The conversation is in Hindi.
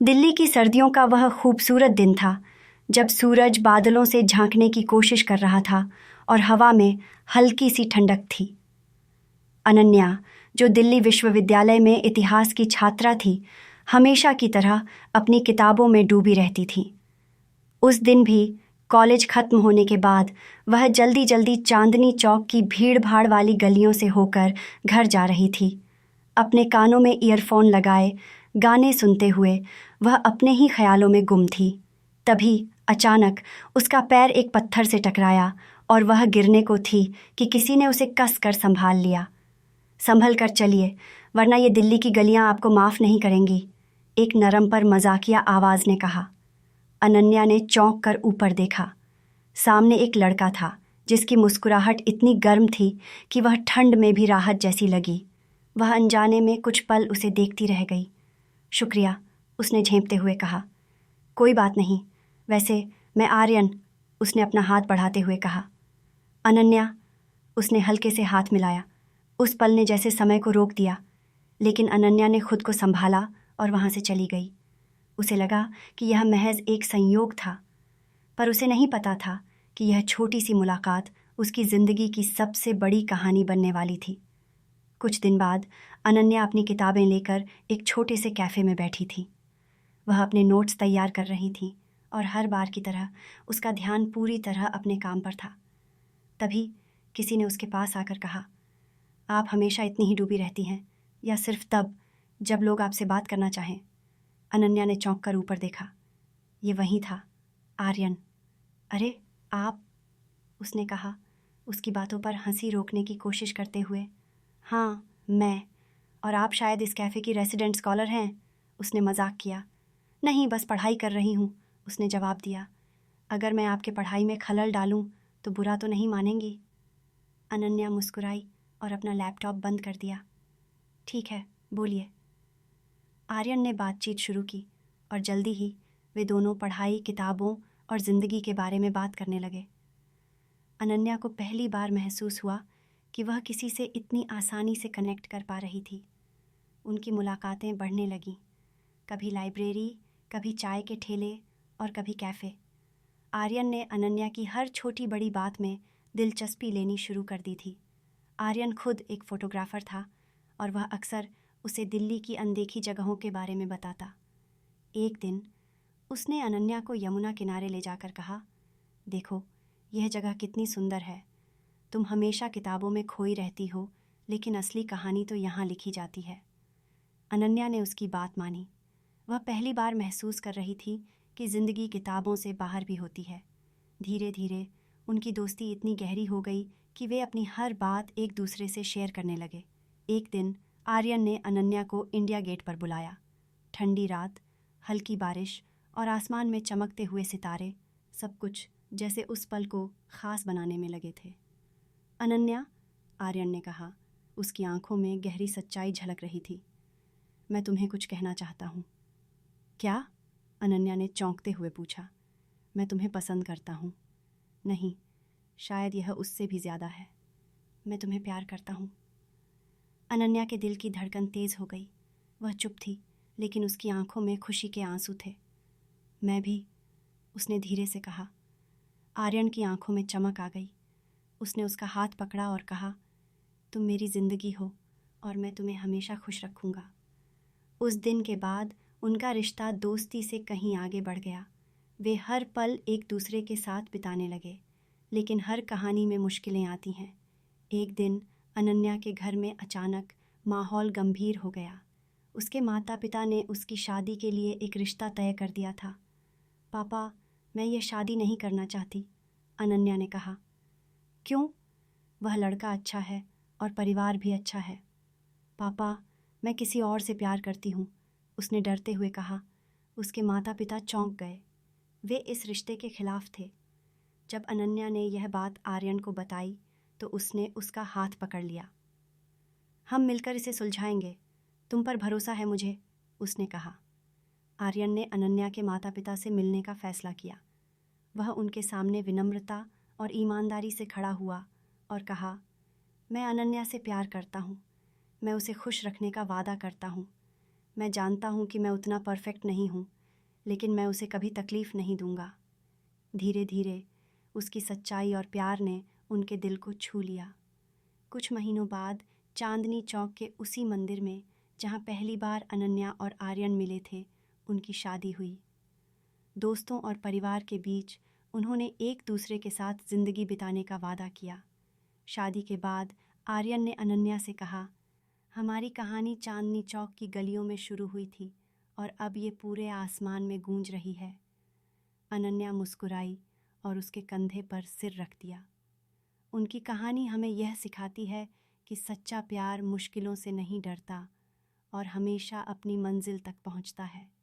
दिल्ली की सर्दियों का वह खूबसूरत दिन था जब सूरज बादलों से झांकने की कोशिश कर रहा था और हवा में हल्की सी ठंडक थी। अनन्या, जो दिल्ली विश्वविद्यालय में इतिहास की छात्रा थी, हमेशा की तरह अपनी किताबों में डूबी रहती थी। उस दिन भी कॉलेज खत्म होने के बाद वह जल्दी जल्दी चांदनी चौक की भीड़-भाड़ वाली गलियों से होकर घर जा रही थी। अपने कानों में ईयरफोन लगाए गाने सुनते हुए वह अपने ही ख्यालों में गुम थी। तभी अचानक उसका पैर एक पत्थर से टकराया और वह गिरने को थी कि किसी ने उसे कसकर संभाल लिया। संभल कर चलिए, वरना ये दिल्ली की गलियां आपको माफ़ नहीं करेंगी, एक नरम पर मजाकिया आवाज़ ने कहा। अनन्या ने चौंक कर ऊपर देखा। सामने एक लड़का था जिसकी मुस्कुराहट इतनी गर्म थी कि वह ठंड में भी राहत जैसी लगी। वह अनजाने में कुछ पल उसे देखती रह गई। शुक्रिया, उसने झेंपते हुए कहा। कोई बात नहीं, वैसे मैं आर्यन, उसने अपना हाथ बढ़ाते हुए कहा। अनन्या, उसने हल्के से हाथ मिलाया। उस पल ने जैसे समय को रोक दिया, लेकिन अनन्या ने खुद को संभाला और वहाँ से चली गई। उसे लगा कि यह महज एक संयोग था, पर उसे नहीं पता था कि यह छोटी सी मुलाकात उसकी ज़िंदगी की सबसे बड़ी कहानी बनने वाली थी। कुछ दिन बाद अनन्या अपनी किताबें लेकर एक छोटे से कैफ़े में बैठी थी। वह अपने नोट्स तैयार कर रही थी और हर बार की तरह उसका ध्यान पूरी तरह अपने काम पर था। तभी किसी ने उसके पास आकर कहा, आप हमेशा इतनी ही डूबी रहती हैं या सिर्फ तब जब लोग आपसे बात करना चाहें? अनन्या ने चौंक कर ऊपर देखा। ये वही था, आर्यन। अरे आप, उसने कहा, उसकी बातों पर हंसी रोकने की कोशिश करते हुए। हाँ, मैं। और आप शायद इस कैफ़े की रेसिडेंट स्कॉलर हैं, उसने मजाक किया। नहीं, बस पढ़ाई कर रही हूँ, उसने जवाब दिया। अगर मैं आपके पढ़ाई में खलल डालूं तो बुरा तो नहीं मानेंगी? अनन्या मुस्कुराई और अपना लैपटॉप बंद कर दिया। ठीक है, बोलिए। आर्यन ने बातचीत शुरू की और जल्दी ही वे दोनों पढ़ाई, किताबों और ज़िंदगी के बारे में बात करने लगे। अनन्या को पहली बार महसूस हुआ कि वह किसी से इतनी आसानी से कनेक्ट कर पा रही थी। उनकी मुलाकातें बढ़ने लगीं, कभी लाइब्रेरी, कभी चाय के ठेले और कभी कैफ़े। आर्यन ने अनन्या की हर छोटी बड़ी बात में दिलचस्पी लेनी शुरू कर दी थी। आर्यन खुद एक फ़ोटोग्राफ़र था और वह अक्सर उसे दिल्ली की अनदेखी जगहों के बारे में बताता। एक दिन उसने अनन्या को यमुना किनारे ले जाकर कहा, देखो, यह जगह कितनी सुंदर है। तुम हमेशा किताबों में खोई रहती हो, लेकिन असली कहानी तो यहाँ लिखी जाती है। अनन्या ने उसकी बात मानी। वह पहली बार महसूस कर रही थी कि ज़िंदगी किताबों से बाहर भी होती है। धीरे धीरे उनकी दोस्ती इतनी गहरी हो गई कि वे अपनी हर बात एक दूसरे से शेयर करने लगे। एक दिन आर्यन ने अनन्या को इंडिया गेट पर बुलाया। ठंडी रात, हल्की बारिश और आसमान में चमकते हुए सितारे, सब कुछ जैसे उस पल को ख़ास बनाने में लगे थे। अनन्या, आर्यन ने कहा, उसकी आंखों में गहरी सच्चाई झलक रही थी। मैं तुम्हें कुछ कहना चाहता हूँ। क्या? अनन्या ने चौंकते हुए पूछा। मैं तुम्हें पसंद करता हूँ। नहीं, शायद यह उससे भी ज़्यादा है। मैं तुम्हें प्यार करता हूँ। अनन्या के दिल की धड़कन तेज़ हो गई। वह चुप थी, लेकिन उसकी आंखों में खुशी के आंसू थे। मैं भी, उसने धीरे से कहा। आर्यन की आंखों में चमक आ गई। उसने उसका हाथ पकड़ा और कहा, तुम मेरी ज़िंदगी हो और मैं तुम्हें हमेशा खुश रखूँगा। उस दिन के बाद उनका रिश्ता दोस्ती से कहीं आगे बढ़ गया। वे हर पल एक दूसरे के साथ बिताने लगे, लेकिन हर कहानी में मुश्किलें आती हैं। एक दिन अनन्या के घर में अचानक माहौल गंभीर हो गया। उसके माता पिता ने उसकी शादी के लिए एक रिश्ता तय कर दिया था। पापा, मैं ये शादी नहीं करना चाहती, अनन्या ने कहा। क्यों? वह लड़का अच्छा है और परिवार भी अच्छा है। पापा, मैं किसी और से प्यार करती हूँ, उसने डरते हुए कहा। उसके माता पिता चौंक गए। वे इस रिश्ते के खिलाफ थे। जब अनन्या ने यह बात आर्यन को बताई तो उसने उसका हाथ पकड़ लिया। हम मिलकर इसे सुलझाएंगे, तुम पर भरोसा है मुझे, उसने कहा। आर्यन ने अनन्या के माता पिता से मिलने का फैसला किया। वह उनके सामने विनम्रता और ईमानदारी से खड़ा हुआ और कहा, मैं अनन्या से प्यार करता हूँ। मैं उसे खुश रखने का वादा करता हूँ। मैं जानता हूँ कि मैं उतना परफेक्ट नहीं हूँ, लेकिन मैं उसे कभी तकलीफ़ नहीं दूंगा। धीरे धीरे उसकी सच्चाई और प्यार ने उनके दिल को छू लिया। कुछ महीनों बाद चांदनी चौक के उसी मंदिर में जहाँ पहली बार अनन्या और आर्यन मिले थे, उनकी शादी हुई। दोस्तों और परिवार के बीच उन्होंने एक दूसरे के साथ ज़िंदगी बिताने का वादा किया। शादी के बाद आर्यन ने अनन्या से कहा, हमारी कहानी चांदनी चौक की गलियों में शुरू हुई थी और अब ये पूरे आसमान में गूंज रही है। अनन्या मुस्कुराई और उसके कंधे पर सिर रख दिया। उनकी कहानी हमें यह सिखाती है कि सच्चा प्यार मुश्किलों से नहीं डरता और हमेशा अपनी मंजिल तक पहुंचता है।